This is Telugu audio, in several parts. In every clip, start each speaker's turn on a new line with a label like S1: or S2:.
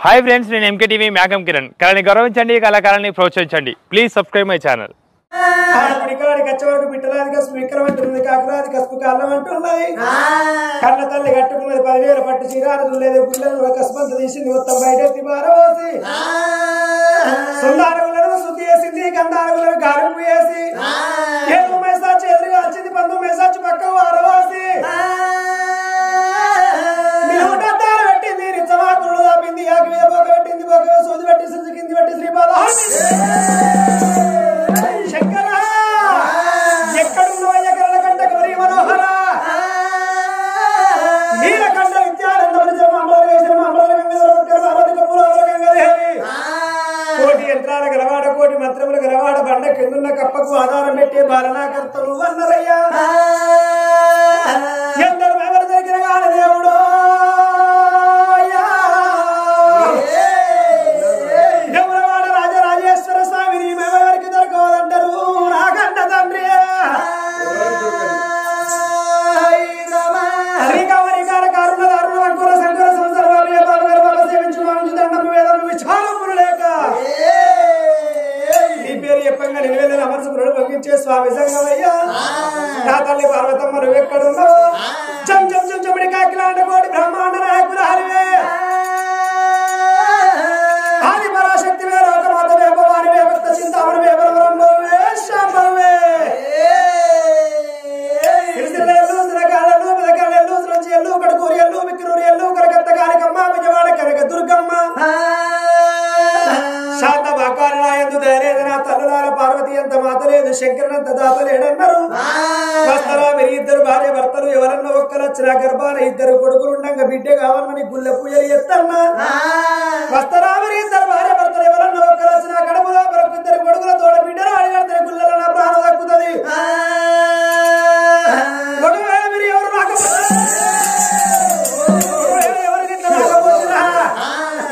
S1: हाय फ्रेंड्स నేను ఎంకే టీవీ మేఘం కిరణ్ కళని గౌరవించండి కళాకారుల్ని ప్రోత్సహించండి ప్లీజ్ సబ్స్క్రైబ్ మై ఛానల్
S2: ఆడికాడికి వచ్చేవరకు బిట్టలాది కసుపు విక్రమ అంటుంది కాకరాది కసుపు కాళ్ళం అంటున్నది కన్న తల్లి కట్టుకున్నది 10,000 పట్టు చీరాలు లేదు పిల్లలు కసుపంత తీసింది మొత్తం బయటెత్తి మారవోసి సుందారుగులను శుద్ధి చేసింది గంధారుగులను గాలింపు చేసి ఏడు మేసాచి ఎదురుగా వచ్చింది 19 మేసాచి పక్కకు ఆరవాసి పెట్టింది నిజమాకులు దాపింది యాకి మీద బొక్క పెట్టింది బొక్క సూది పెట్టి సుజి కింది పెట్టి శ్రీపాద శంకర ఎక్కడున్న ఎకరల కంట గౌరీ మనోహర నీలకంఠ విద్యానందం కోటి యంత్రాల గలవాడ కోటి మంత్రముల గలవాడ బండ కిందున్న కప్పకు ఆధారం పెట్టే బాలనాకర్తలు అన్నరయ్యా ఎందరు ఎవరు దగ్గర కాని దేవుడు దేవులవాడ రాజరాజేశ్వర స్వామిని మేమెవరికి దొరకవదంటారు నాకన్న తండ్రి శ్రీకామరికార కారుణ దారుణ అంకుర శంకర సంసార బాబు సేవించు మామించు దండం వేదం విచారములు లేక నీ పేరు చెప్పంగా నిలవేళ్ళ అమర్శపురుడు భంగించే స్వామి సంగమయ్యా నా తల్లి పార్వతమ్మ నువ్వు ఎక్కడున్నావు చం చం చం చమడి కాకిలాంట కోటి బ్రహ్మాండ నాయకులు హరివే ఆది పరాశక్తి వే లోకమాత వే భవాని వే భక్త చింతామణి వే పరబ్రహ్మవే శాంభవే సిరిసిల్లెల్లు సిరకాలెల్లు మిదకలెల్లు శ్రంచెల్లు కడుకూరియల్లు మిక్కిరూరియల్లు కరకత్త కాళికమ్మ విజయవాడ కనక దుర్గమ్మ శాంత బాకాలనాయందు దయలేదన తల్లులాల పార్వతి అంత మాతలేదు శంకరనంత దాతలేడన్నారు వస్తరా మీరు ఇద్దరు భార్య భర్తలు ఎవరన్నా ఒక్కలొచ్చిన గర్భాన ఇద్దరు కొడుకులుండగా బిడ్డ కావాలని గుళ్ళ పూజలు ఎత్తన్నా వస్తరా మీరు ఇద్దరు భార్య భర్తలు ఎవరన్నా ఒక్కలొచ్చిన కడుపులో మరొక ఇద్దరు కొడుకుల తోడ బిడ్డలు అడిగడితే గుళ్ళలో నా ప్రాణం దక్కుతుంది ఒకవేళ మీరు ఎవరు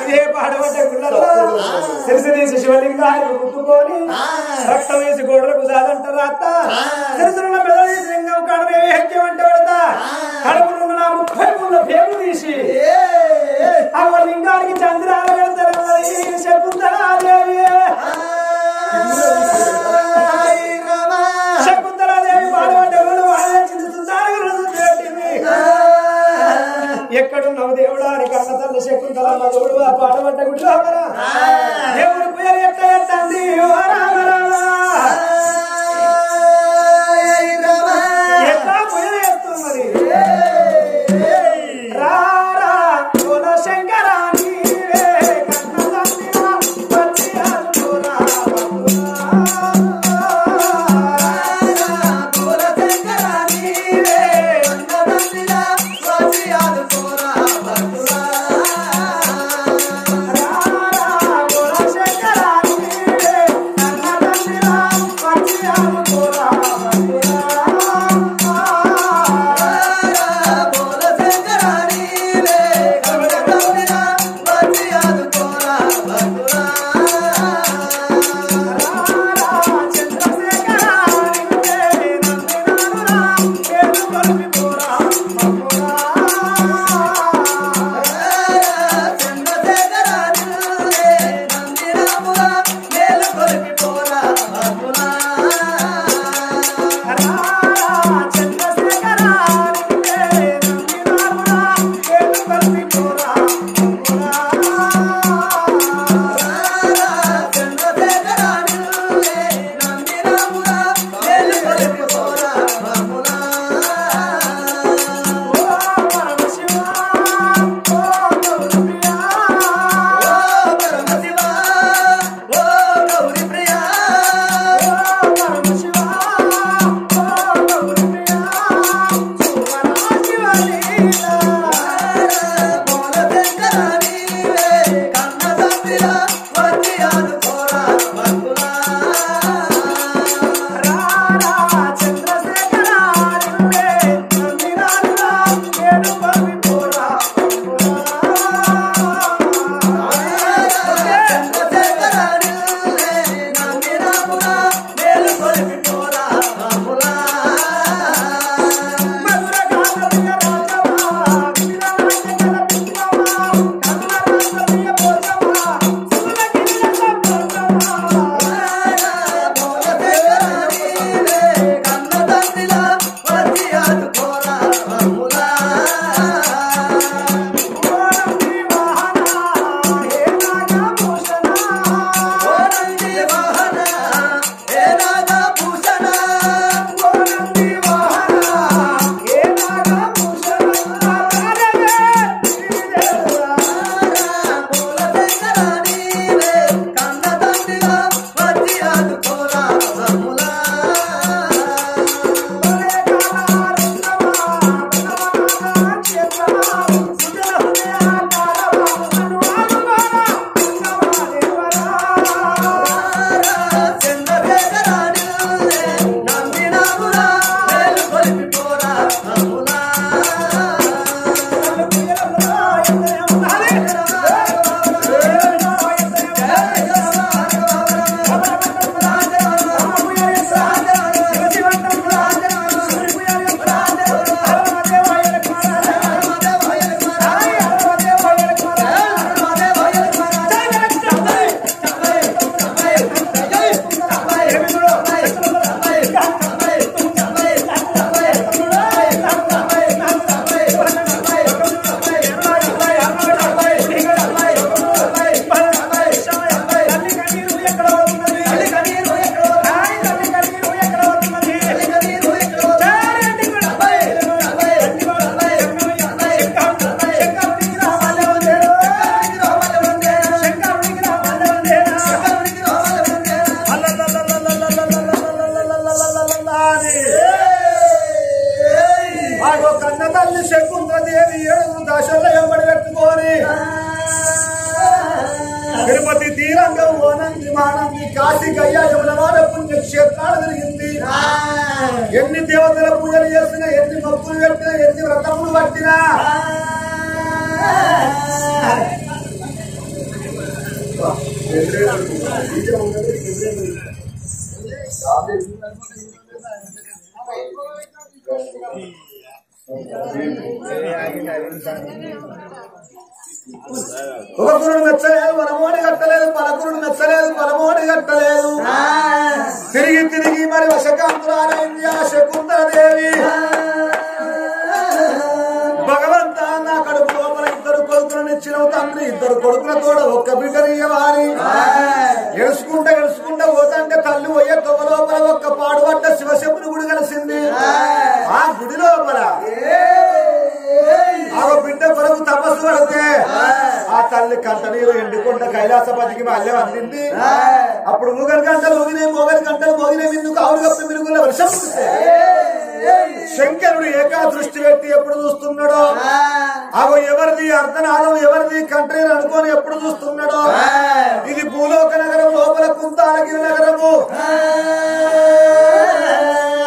S2: ఇదే పాడబడ్డ గుళ్ళలో సిరిసిరీసి శివలింగాన్ని గుర్తుకొని రక్తం వేసి గోడలకు సాదంటారు అత్త సిరిసిరున్న మెదడు లింగం కడమే హత్యం అంటే పెడతా కడుపునున్న నా 30 పేరు తీసి ఆ లింగానికి చంద్రాలు పెడతారు శకుంతలాదేవి శకుంతలాదేవి పాడబడ్డ ఎక్కడున్నావు దేవుడా అని కన్న తల్లి శకుంతలమ్మ దేవుడు ఆ పాడబడ్డ గుడిలో దేవుడు పేరు ఎట్ట ఎట్టంది ఎట్లా పూజలు చేస్తున్నది రారా కుల శంకరాని కన్న తల్లి వచ్చి అల్లురా
S3: Thank you.
S2: తిరుపతి తీరంగా ఓనంది మానంది కాశీ గయ్యా యమునవాడ పుణ్యక్షేత్రాలు తిరిగింది. ఎన్ని దేవతల పూజలు చేసినా, ఎన్ని మొక్కులు పెట్టినా, ఎన్ని వ్రతములు పట్టినా ఒక గురుడు మెచ్చలేదు, మనమోడి కట్టలేదు, పలకురుడు మెచ్చలేదు, పరమోడి కట్టలేదు. తిరిగి తిరిగి మరి వశకాంతురాలైంది ఆ శకుంతలదేవి. భగవంత నా కడుపు లోపల ఇద్దరు కొడుకులను ఇచ్చినవు తండ్రి, ఇద్దరు కొడుకులతో ఒక్క బిడ్డనియ్యవాని. ఎడుచుకుంటా ఎడుచుకుంటా పోతంటే తల్లి పోయే తొమ్మ లోపల ఒక్క పాడుపడ్డ శివశంపుని గుడి కలిసింది. ఆ గుడి లోపల ఆ బిడ్డ కొరకు తపస్సు పడితే ఆ తల్లి కంట నీరు ఎండుకుంట కైలాసపతికి మళ్ళీ అందింది. అప్పుడు మూగలి గంటలు మోగినాయి, మోగలి గంటలు మోగినాయి, ఎందుకు ఆవులు కప్పి మిరుగుల వర్షం. శంకరుడు ఏకా దృష్టి పెట్టి ఎప్పుడు చూస్తున్నాడో, అవి ఎవరిది అర్ధనాదం ఎవరిది కంట్రీని అనుకొని ఎప్పుడు చూస్తున్నాడో. ఇది భూలోక నగరం లోపల కుంతాలగిరి నగరము.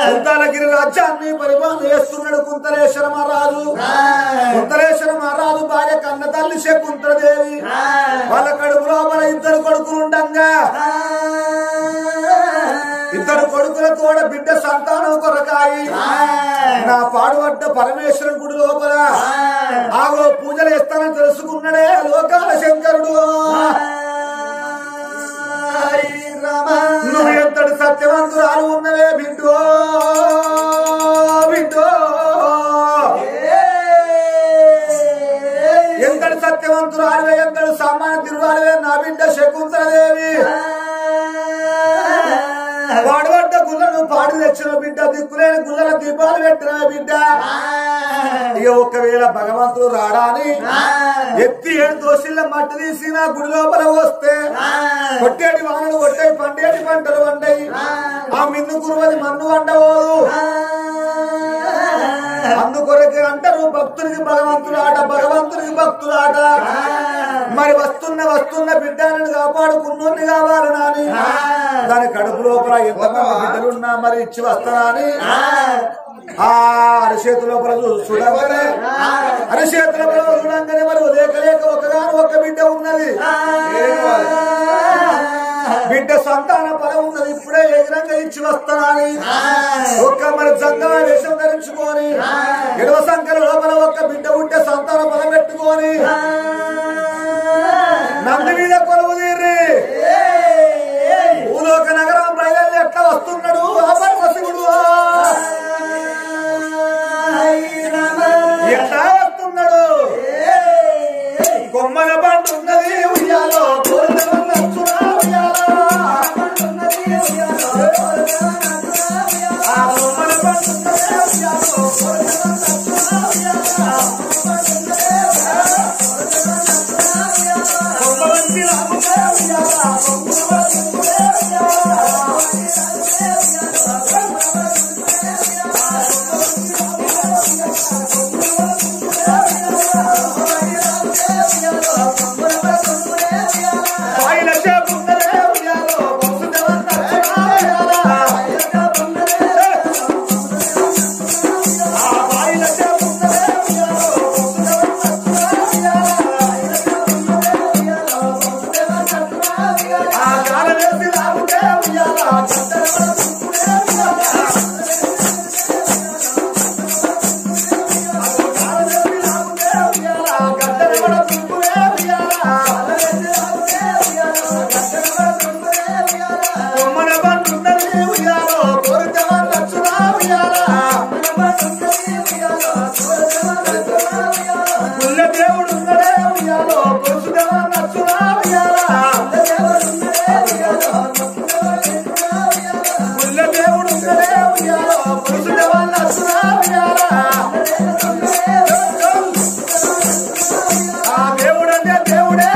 S2: కుంతాలగిరి రాజ్యాన్ని పరిపాలన చేస్తున్నాడు కుంతలేశ్వర మహారాజు. కుంతలేశ్వర మహారాజు భార్య కన్న తల్లి శకుంతలదేవి. వాళ్ళ కడుపు లోపల ఇద్దరు కొడుకులు ఉండంగా ఇద్దరు కొడుకుల తోడ బిడ్డ సంతానం కొరకాయి నా పాడుపడ్డ పరమేశ్వరుని గుడి లోపల ఆగో పూజలు ఇస్తానని తెలుసుకున్నాడే లోకాల శంకరుడు. నువ్వు ఎంతటి సత్యవంతురాలు ఉన్నవే బిడ్డో బిడ్డో, ఎంతటి సత్యవంతురాలువే, ఎంతటి సామాన్య తిరువాలువే నా బిడ్డ శకుంతలదేవి. పాడుపడ్డ గుళ్ళను పాడి తెచ్చిన బిడ్డ, దిక్కులేని గుళ్ళల దీపాలు పెట్టిన బిడ్డ. ఇక ఒక్కవేళ భగవంతుడు రాడాని ఎత్తి 7 దోషుల మట్టి తీసి నా గుడి లోపల వస్తే కొట్టేటి వానలు కొట్టాయి, పండేటి పంటలు వండాయి. ఆ మిన్ను కురువది మన్ను వండవోదు. అందుకొరకే అంటారు భక్తునికి భగవంతుడు ఆట, భగవంతునికి భక్తుడు ఆట. మరి వస్తున్న బిడ్డలను కాపాడుకున్నోని కావాలి నాని. దాని కడుపు లోపల ఎంతమంది బిడ్డలున్నా మరి ఇచ్చి వస్తానని ఆ అరిచేతు లోపల చూడగానే అరిచేతు లోపల చూడంగానే మరి లేక ఒకగాను ఒక్క బిడ్డ ఉన్నది. బిడ్డ సంతాన ఫలం ఉన్నది. ఇప్పుడే ఎగిరంగా ఇచ్చి వస్తానని ఒక్క మరి జంగమ వేషం ధరించుకొని ఎడవ సంఖ్యల లోపల ఒక్క బిడ్డ ఉంటే సంతాన ఫలం పెట్టుకొని నంది మీద కొలువు తీర్రి భూలోక నగరం బయలు ఎట్లా వస్తున్నాడు శివుడు, ఎట్లా వస్తున్నాడు. కొమ్మల పండు ఉన్నది ఉయ్యాలో, దేవుడే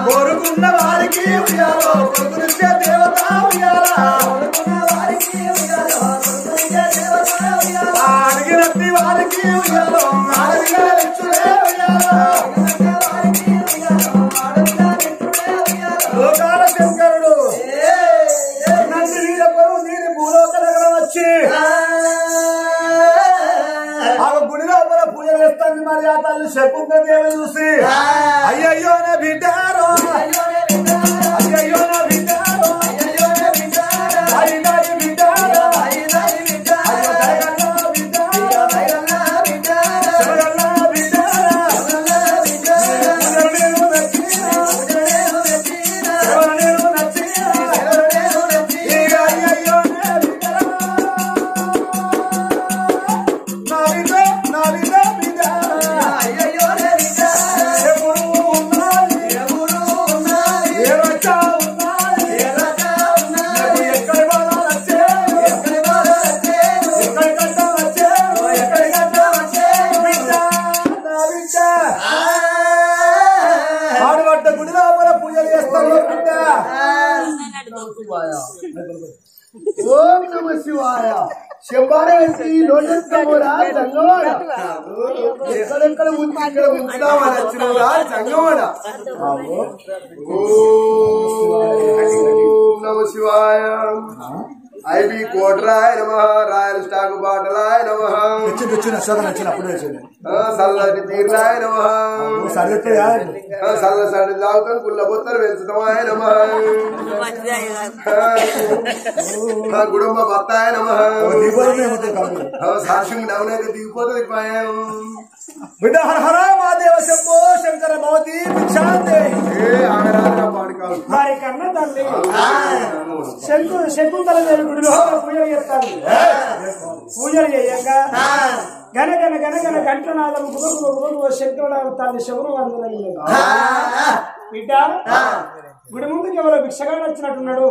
S2: కోరుకున్న వారికి ఉయ్యాలో కొడుకునిచ్చే దేవత ఉయ్యాలా అడిగినట్టి వారికి ఉయ్యాలో అడిగిన ఇచ్చుడే ఉయ్యాలా లోకాల శంకరుడు నంది వీరపురం దీని భూలోక నగరం వచ్చి ఆ గుడి లోపల పూజ చేస్తాను మరి ఆ తల్లి శకుంతదేవి చూసి అయ్యయ్యో నా బిడ్డారో అయ్యయ్యో నా బిడ్డారో అయినారి బిడ్డారో
S3: ఓం నమ శివాయ శంభారతి లోటెత్తుకోరా జంగవాడ ఎక్కడెక్కడ ఉంది ఇక్కడ ఉంచుదామని వచ్చినవురా జంగవాడ ఓం నమ శివాయ ఐబి కోటరాయ నమ రాయల్ స్టాక్ బాటలాయ నమ సల్లటి తీర్లాయ నమ సల్ల సడి లావుకొని కుళ్ళ బొత్తలు పెంచుతామాయ నమ గుడుంబ భర్తాయ నమ సాక్షి నవనైతే దిగిపోతుంది
S2: బిడ్డ హర హర మహాదేవ శంభో శంకర భవతి భిక్షాంతే
S3: పాడుకాలు
S2: వారి కన్న తల్లి శకుంతల దేవి గుడిలో పూజలు చేస్తాను పూజలు చేయంగా గన గన గన గన కంఠనాదం గురుగు శంకరుడు తల్లి శివుడు అందులో బిడ్డ గుడి ముందుకు ఎవరో భిక్షగాడు వచ్చినట్టున్నాడు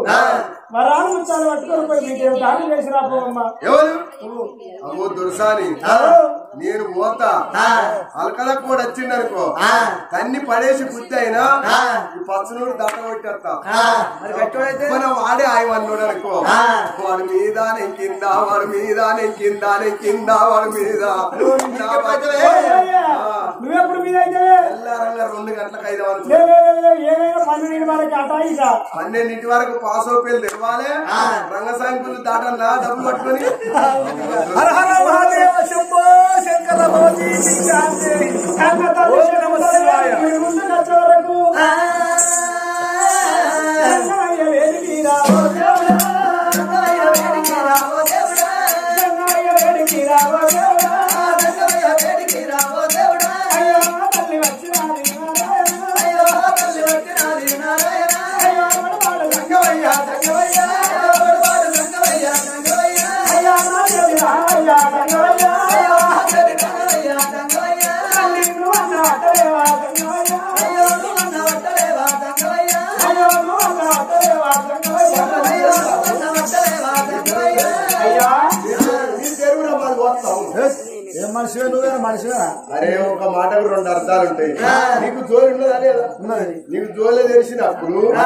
S2: వరాలు ముచ్చాలు పట్టుకొని పోయి మీకు దానం చేసి రాపోమ్మా
S3: అమ్మో దుర్సాని నేను పోతా అలకల కూడా వచ్చిండనుకో తన్ని పడేసి బుద్ధి అయినా ఈ పచ్చనూరు దట్ట కొట్టేస్తా మనం వాడే ఆయమన్నాడు అనుకో వాడి మీద నెంకింద వాడి మీద నెంకింద నెంకింద వాడి మీద
S2: నువ్వెప్పుడు మీద అయితే
S3: తెల్లారంగా 2 గంటలకు 5 వరకు
S2: ఏమైనా 12 వరకు అటాయిగా
S3: 12 వరకు పాస్ ఓపీలు తెలవాలి రంగ సాయంకులు దాటన్నా డబ్బు పట్టుకొని
S2: హర హర మహాదేవ శంభో శంకర భవతి భిక్షాంతే కన్న తల్లి శివాయ ముందుకు వచ్చే వరకు గంగయ్య వేడికి రావో దేవుడా గంగయ్య వేడికి రావో దేవుడా గంగయ్య వేడికి రావో దేవుడా గంగయ్య వేడికి రావో దేవుడా అయ్యో తల్లి వచ్చినాది నారాయణ అయ్యో తల్లి వచ్చినాది నారాయణ అయ్యో వడవాడ గంగయ్య గంగయ్య అయ్యో వడవాడ గంగయ్య గంగయ్య అయ్యో నాదేవి రాయ గంగయ్య అయ్యో నాదేవి గంగయ్య గంగయ్య తల్లి నువ్వన్న వట్టలేవా గంగయ్య అయ్యో నువ్వన్న వట్టలేవా గంగయ్య అయ్యో నువ్వన్న వట్టలేవా గంగయ్య అయ్యో నువ్వన్న వట్టలేవా గంగయ్య అయ్యా
S3: నీ తెరువురా మరి వస్తావు
S2: ఏం మనిషివే నువ్వేనా మనిషివా
S3: అరే ఒక మాటకు 2 అర్థాలు ఉంటాయి నీకు జోలి ఉన్నదా లేదా నీకు జోలే తెలిసినప్పుడు నా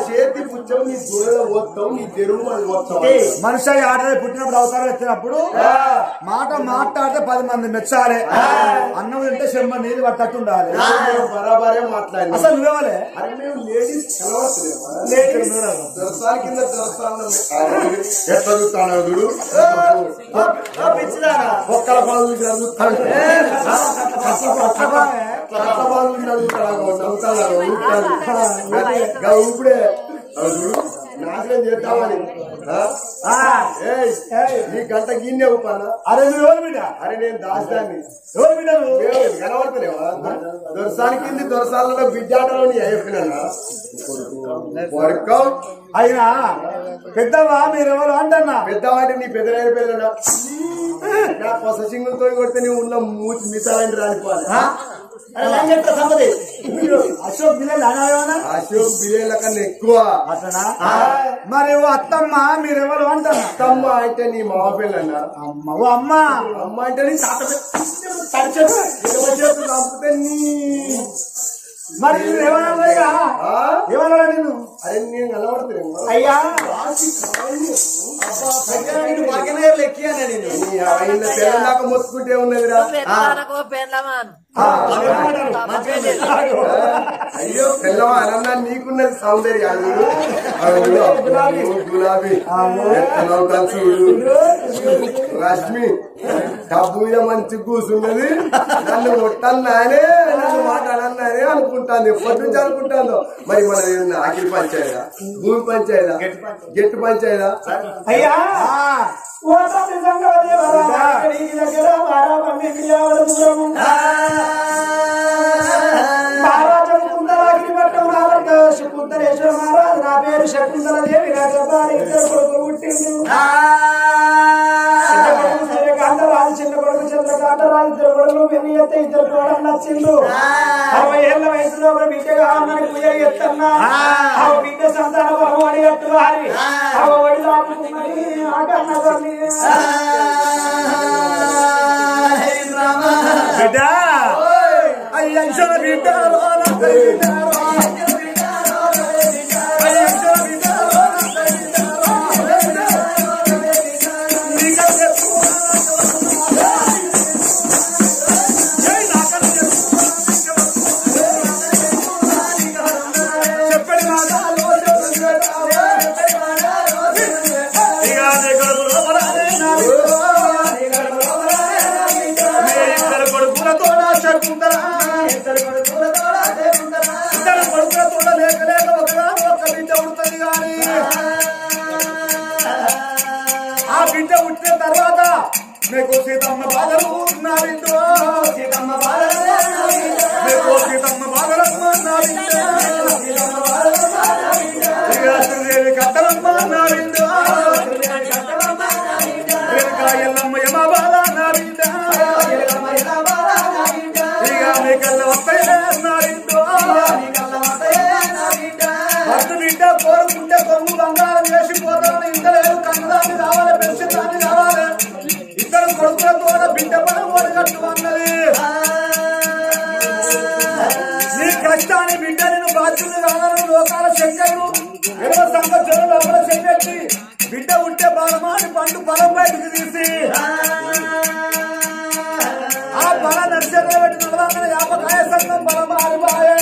S3: చేతి పుచ్చం నీ జోలిలో పోతావు నీ తెరువు అది పోతావు
S2: మనిషి ఆటలు పుట్టినప్పుడు అవసరం ఎత్తినప్పుడు మాట మాట్లాడితే 10 మంది మెచ్చాలి అన్నం తింటే చెమ్మ నీళ్ళు పట్టట్టు ఉండాలి
S3: బరాబరే మాట్లాడి
S2: అసలు నువ్వేమలే
S3: అరే మేము లేడీస్ దొరసాల కింద దొరసాల ఎట్లా చూస్తాను చూడు ఒక్కల పాలు చదువుతాడు ఇప్పుడే నాశనం చేద్దామని నీ గంట గిన్నె ఊపానా
S2: అరే నువ్వు ఎవరు బిడ్డ
S3: అరే నేను దాస్తాన్ని
S2: ఎవరు బిడ్డ నువ్వు
S3: కనబడతలేవా దొరసాల కింది దొరసాలలో బిడ్డాటలో నీ అయిపోయినా
S2: అయినా పెద్దవా మీరెవరు అంటన్నా
S3: పెద్దవాటి నీ పెద్దలైన పిల్లలు నా కొస సింగులతో కొడితే నువ్వు ఉన్న మూతి మిసాలని రాలిపోవాలి
S2: అశోక్ బిల్లలు అనాలేమన్నా
S3: అశోక్ బియ్యాల కన్నా ఎక్కువ
S2: అట్లనా మరి అత్తమ్మ మీరెవరు అంటన్నా
S3: అత్తమ్మ అంటే నీ మావ పిల్లన్న
S2: అమ్మ ఓ అమ్మ
S3: అమ్మ అంటే నీ తాత చేతులు చంపితే
S2: మరి ఏమన్నా నేను
S3: అరే నేను కలబడతాను
S2: అయ్యా
S3: దాకా మొత్తుకుంటే ఉన్నదిరా అయ్యో పిల్లవా అన్నా నీకున్నది సౌందర్యాలు గులాబీ రశ్మి డబ్బు మీద మంచి కూర్చున్నది నన్ను కొట్టన్నానే నన్ను మాట్లాడన్నానే అనుకుంటాను ఎప్పటి నుంచి అనుకుంటాను మరి మన ఆఖరి పంచాయదా భూమి పంచాయదా గెట్టు పంచాయదా
S2: అయ్యా శకుంతలేశ్వర మహారాజు నా పేరు శకుంతల దేవి నా గర్భాన్ని ఇద్దరు కొడుకులు పుట్టిండు కాంతరాజు చిన్న కొడుకు చంద్రకాంతరాజు ఇద్దరు కొడుకులు పెళ్లి ఎత్తే ఇద్దరు కూడా నచ్చిండు 60 ఏళ్ల వయసులో ఒక బిడ్డ కావాలని పూజ ఎత్తన్నా ఆ బిడ్డ సంతాన బలం అని ఎత్తు వారి ఆ ఒడి దాపుకున్నది ఆ కన్న తల్లి బిడ్డ అయ్యా బిడ్డ మీకు సీతమ్మ బాధలు ఉన్నారిందో సీతమ్మ బాధలు మీకు సీతమ్మ బాధలు శ్రీదేవి కట్టలమ్మ నారిందో ఎల్లమ్మ యమ బాధ నారిందా ఇక మీ కళ్ళ వస్తాయే నారిందో భర్త బిడ్డ కోరుకుంటే కొమ్ము బంగారం చేసిపోతామని ఇంత లేదు కన్నదాన్ని కావాలి పెన్షన్ దాన్ని కావాలి ఇద్దరు కొడుకులతో బిడ్డ బలం ఓడగట్టు అన్నది నీ కష్టాన్ని బిడ్డ నేను బాధ్యులు కావాలని లోకాల శంకరుడు 20 సంవత్సరాలు లోపల చెయ్యట్టి బిడ్డ ఉంటే బలమాని పండు బలం బయటకు తీసి ఆ బల నడిచేత పెట్టి నడవాలని యాపకాయ సంఘం బలమారి బాయే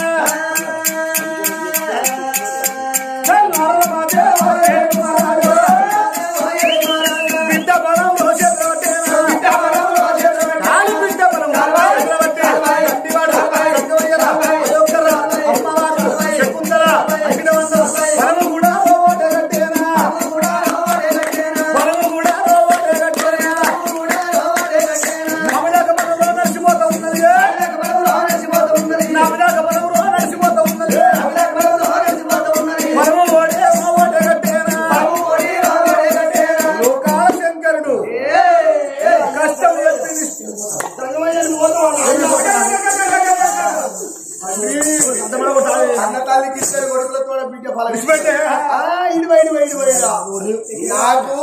S2: బిడ్డ బలం నాకు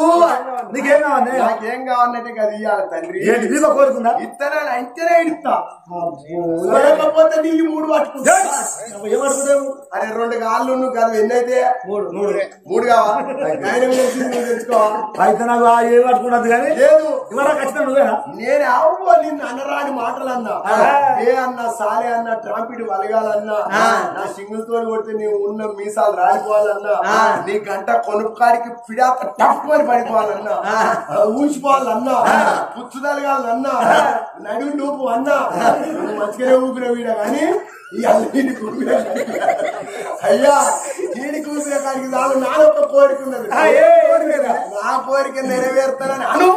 S2: నీకేం కావాలి నాకేం కావాలంటే కదా ఇయ్యాలి తండ్రి ఏంటి నీలో కోరుకుందా ఇత్తనాలు అంటేనే ఇస్తా లేకపోతే నీకు 3 పట్టుకుంటా ఏమడుగుతావు అరే 2 కాళ్ళు నువ్వు కదా ఎన్నైతే 3 కావాలి తెలుసుకోవాలి అయితే నాకు ఏం పట్టుకున్నది కానీ లేదు ఇవాళ ఖచ్చితంగా నువ్వేనా నేను అవ్వ నిన్ను అనరాని మాటలు అన్నా ఏ అన్నా సాలే అన్నా ట్రాంపిడ్ వలగాలన్నా నా సింగిల్ తోడు కొడితే నీవు ఉన్న మీసాలు రాలిపోవాలన్నా నీ గంట కొనుక్కాడికి పిడాక టఫ్ అని పడిపోవాలన్నా ఊసిపోవాలన్నా పుచ్చు తలగాలన్నా నడువు నూపు అన్నా మంచిగానే ఊపిన వీడ కానీ అయ్యా వీడికి ఊపిన కాడికి చాలు నాదొక్క కోరిక ఉన్నది నా కోరిక నెరవేరుతానని అను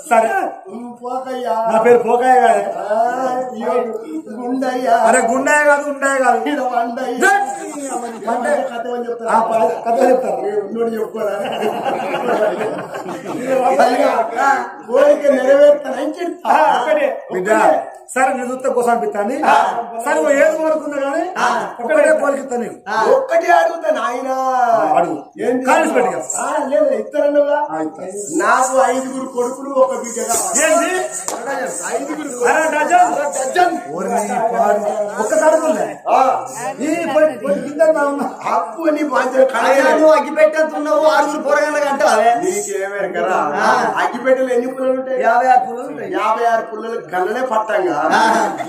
S2: సరే పోకయ్యా నా పేరు పోకయ్య గుండయ్యా అరే గుండయ్య కాదు ఉండయ్య కాదు కథ చెప్తాను చెప్పుకోరా కోరిక నెరవేరుతానని చెప్తా సరే నేను చూస్తే కోసం అనిపిస్తాను సరే ఏది కోరుకున్నా కానీ
S4: ఒకటే కోరికిస్తా నీకు
S3: ఒక్కటి అడుగుతాను ఆయన
S4: అడుగు
S3: ఏంటి
S4: కాలేజ్ పెట్టుగా
S3: లేదు ఇస్తానన్నావుగా నాకు 5 కొడుకులు ఒక బిడ్డ
S4: ఏంటి
S3: 5
S4: డజన్ ఒక్కసారి
S3: హక్కు నీ బాధ్యత
S2: అగ్గి పెట్టేస్తున్నావు 6 పొరగంటలు అంటావే
S3: నీకేమే కదా అగ్గిపెట్టెలు ఎన్ని పుల్లలు ఉంటాయి
S2: 56 పుల్లలు ఉంటాయి
S3: 56 పుల్లలు గల్లనే పట్టంగా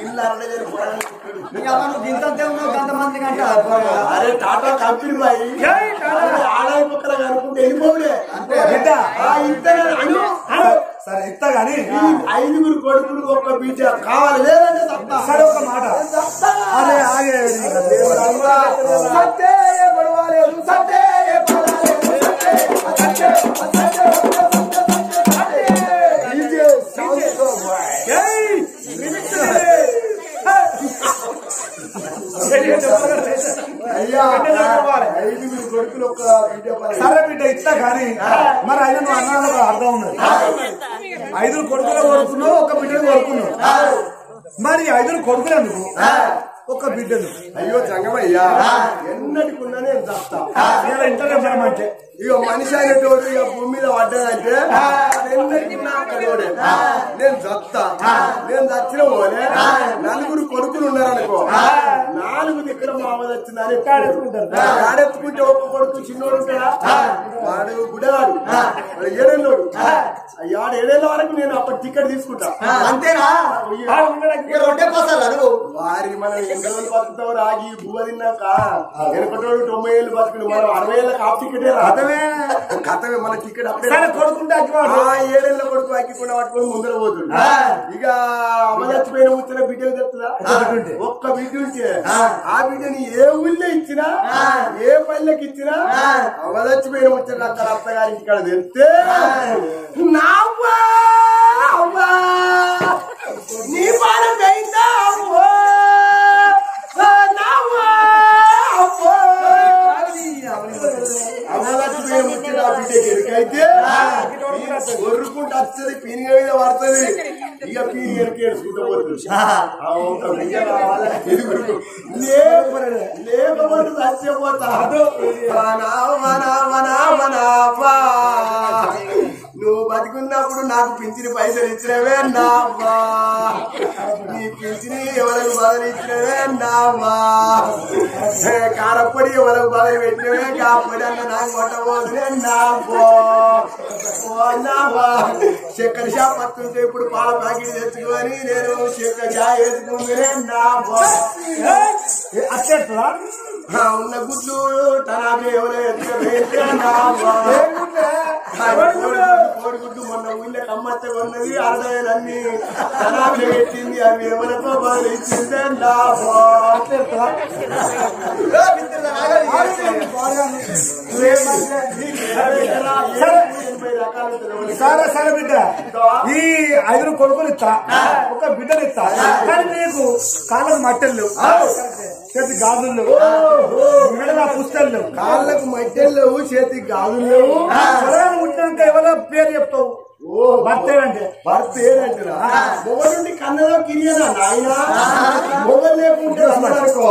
S3: ఇల్లు అరడజని పొరగలు
S2: కొంతమంది కంటే
S3: అరే టాటా కంపెనీ బాయి ఆడాయి పక్కన కనుకుంటే వెళ్ళిపోలే
S4: సరే ఇస్తా గాని
S3: 5 కొడుకులు ఒక బిడ్డ కావాలి లేదంటే తప్ప
S4: సరే ఒక మాట అరే ఆగే
S3: సత్తే పడవాలేదు సత్తే అయ్యా 5 కొడుకులు ఒక బిడ్డ
S4: సరే బిడ్డ ఇస్తా గాని మరి అయినా నువ్వు అన్నాడు అర్థం ఉన్నది 5 కొడుకులు కోరుకున్నావు ఒక బిడ్డను కోరుకున్నావు మరి 5 కొడుకులు ఎందుకు ఒక బిడ్డను
S3: అయ్యో జంగమయ్యా ఎన్నటికున్నా నేను చస్తా
S4: ఇంటర్వ్యూ చేయమంటే
S3: ఇక మనిషి అయినటువంటి ఇక భూమి మీద పడ్డానంటే ఎన్నటికున్నా అక్కడోడే నేను చస్తా నేను చచ్చిన పోలే 4 కొడుకులు ఉన్నారనుకో 4 దిక్కుల మామ వచ్చిందని ఆడెత్తుకుంటే ఒక్క కొడుకు చిన్నోడు ఉంటాడా వాడు గుడగాడు వాడు 7 ఏళ్ళోడు ఆడు 7 ఏళ్ళ వరకు నేను అప్పటి టికెట్ తీసుకుంటా
S2: అంతేనా రొట్టె కోసాలు
S3: వారి మనం ఎన్ని రోజులు బతుకుతావు రాగి బువ్వ తిన్నాక వెనకటోడు 90 ఏళ్ళు బతుకుడు మనం 60 ఏళ్ళకి హాఫ్ టికెటే కథమే మన టికెట్ అప్పుడే
S4: కొడుకుంటే
S3: 7 ఏళ్ళ కొడుకు అక్కికుండా పట్టుకొని ముందర పోతుంది ఇక అమ్మ చచ్చిపోయిన ముచ్చిన బిడ్డలు తెస్తుందా ఒక్క బిడ్డ ఉంటే ఆ బిడ్డని ఏ ఊళ్ళో ఇచ్చినా ఏ పల్లెకి ఇచ్చినా అమ్మ చచ్చిపోయిన ముచ్చిన అక్కడ అత్తగారి ఇక్కడ తెస్తే నావ్వా అవ్వా నీ పాలన అయిందా అవ్వా నావ్వా అవ్వా అమలచ్చిపోయిన ముచ్చిన ఆ బిడ్డకి ఎరుకైతే ఒర్రుకుంటూ వస్తుంది పీనిగ మీద పడుతుంది ఇక పీని ఎరుక ఏడుచుకుంటూ పోతుంది ఒక బిడ్డ కావాలి లేకపోతే చచ్చిపోతా నువ్వు బతికున్నప్పుడు నాకు పింఛని పైసలు ఇచ్చినవే నావా నీ పింఛని ఎవరికి బదులు ఇచ్చినవే నావా కారపొడి ఎవరికి బదులు పెట్టినవే కాపొడి అన్న నాకు కొట్టబోతునే నావో నావా చక్కెర షాప్ వస్తుంటే ఇప్పుడు పాల ప్యాకెట్ తెచ్చుకొని నేను చక్కెర చాయ్ వేసుకుంటే నావో
S4: అట్లా
S3: ఉన్న గుడ్లు టనాబే కోడిగుడ్డు మొన్న ఊళ్ళో కమ్మచ్చ కొన్నది 60,000 అన్ని టనాబే పెట్టింది అవి ఎవరికో బదులు ఇచ్చిందే
S4: సరే సరే బిడ్డ ఈ 5 కొడుకులు ఇస్తా ఒక బిడ్డలు ఇస్తా కానీ నీకు కాళ్ళకు మట్టెలు చేతి గాజులు లేవు పుస్తలు లేవు
S3: కాళ్ళకు మట్టెలు లేవు చేతికి గాజులు లేవు
S4: పుట్టినాక ఎవరో పేరు చెప్తావు భర్త అంటే
S3: భర్త ఏదంటారా మొగలుండి కన్నలో కిరియనా నాయన మొగలు లేకుంటే అనుకో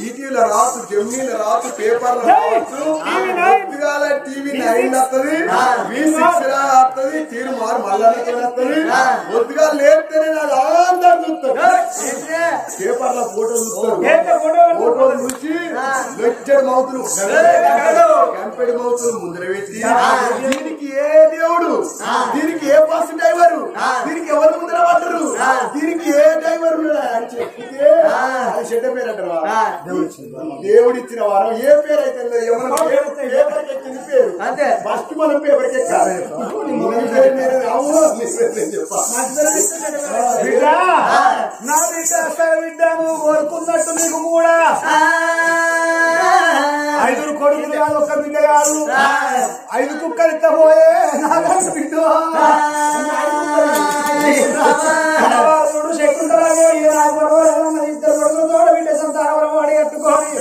S3: ఈటీవీల రాసు జమ్నీల రాసు పేపర్ల రావచ్చు పొద్దుగాల టీవీ 9 వస్తుంది V6 వస్తుంది తీరు మారు మళ్ళీ వస్తుంది పొద్దుగా లేస్తేనే నాకు ఆనందం చూస్తాడు పేపర్ల ఫోటోలు చూస్తాడు ఫోటోలు చూసి లెక్చర్ మౌతులు కంపెడి మౌతులు ముందర పెట్టి దీనికి ఏ దేవుడు దీనికి ఏ బస్ డ్రైవరు దీనికి ఎవరు ముందర పడ్డరు దీనికి ఏ డ్రైవర్ ఉన్నాడా అని చెప్తే అది చెడ్డ పేరు అంటారు దేవుడు ఇచ్చిన వారం ఏ పేరు అయితే పేపర్కి ఎక్కిన పేరు అంటే ఫస్ట్ మనం పేపర్కి ఎక్కాలి
S4: నా బిడ్డ నువ్వు కోరుకున్నట్టు నీకు కూడా 5 కొడుకులు కాదు ఒక్క బిడ్డ కాదు 5 కుక్కలు ఇత్తపోయే నా బిడ్డ శకుంతరాజు 2 కొడుకులతో బిడ్డ సంతానం వాడి కట్టుకోని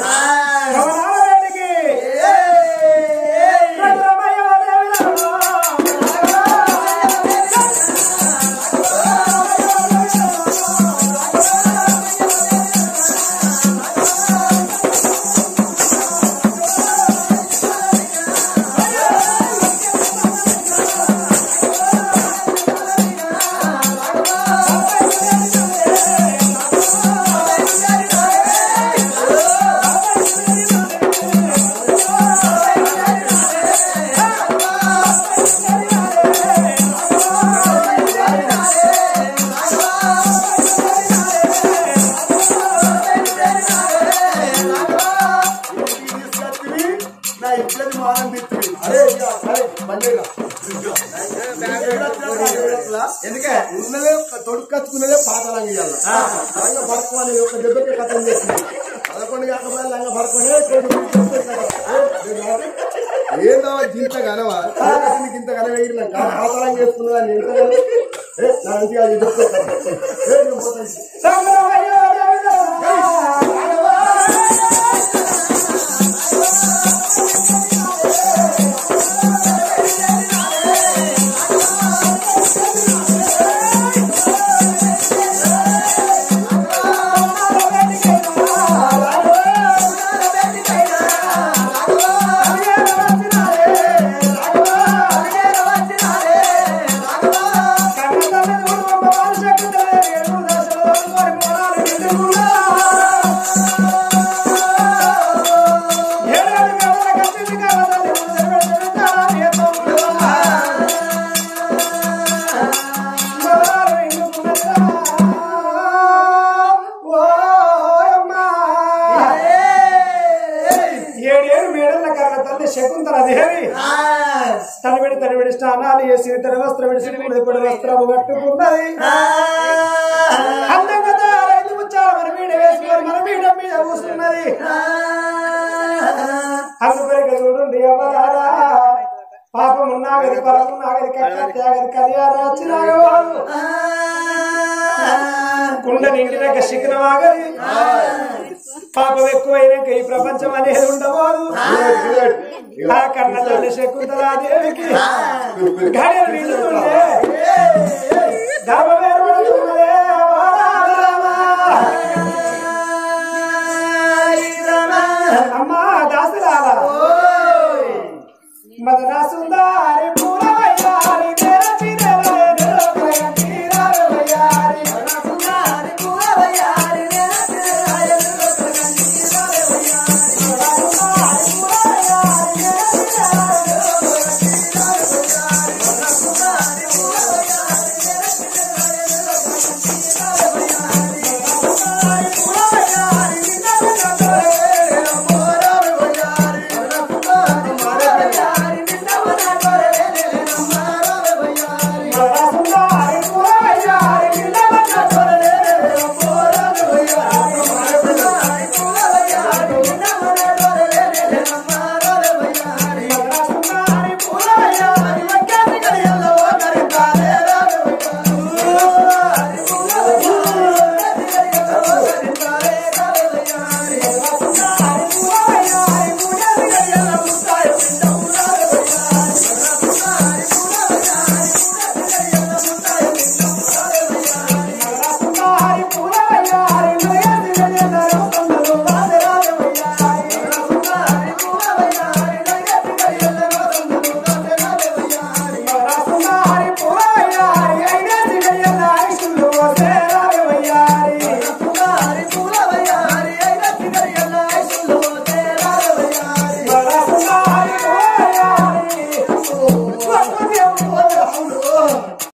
S2: ఎందుకే
S3: ఉన్నదే తొడుక్కచ్చుకున్నదే పాత లంగ ఇయ్యాల లంగ భరతం అనేది ఒక దెబ్బకి కథం చేసింది 11 కాకపోతే లంగ భరతనే ఏదో గింత గనవా గింత గనవ ఎగిరినాక పాత లంగ వేసుకున్నదాన్ని ఎంత నా ఇంటికి అది
S2: శకుంతలాదేవి తనబెడి స్నానాలు చేసి తన వస్త్రం విడిచి వస్త్రము కట్టుకున్నది. అందంగా రైతు ముచ్చారు మన మీద వేసుకొని మన మీద మీద కూస్తున్నది. అందుపైకి చూడండి ఎవరారా పాపం ఉన్నాగది పరం నాగది కట్టగది కళ్యాణ వచ్చినాగవాడు కుండ నిండినాక శిఖరమాగది పాపం ఎక్కువైనాక ఈ ప్రపంచం అనేది ఉండబోదు. ఆ కన్న తల్లి శకుంతలాదేవికి గడియలు నిండుతుండే గర్భం ఏర్పడుతున్నదే. అమ్మా దాసులారా మదన సుందరి పూలవయ్యారి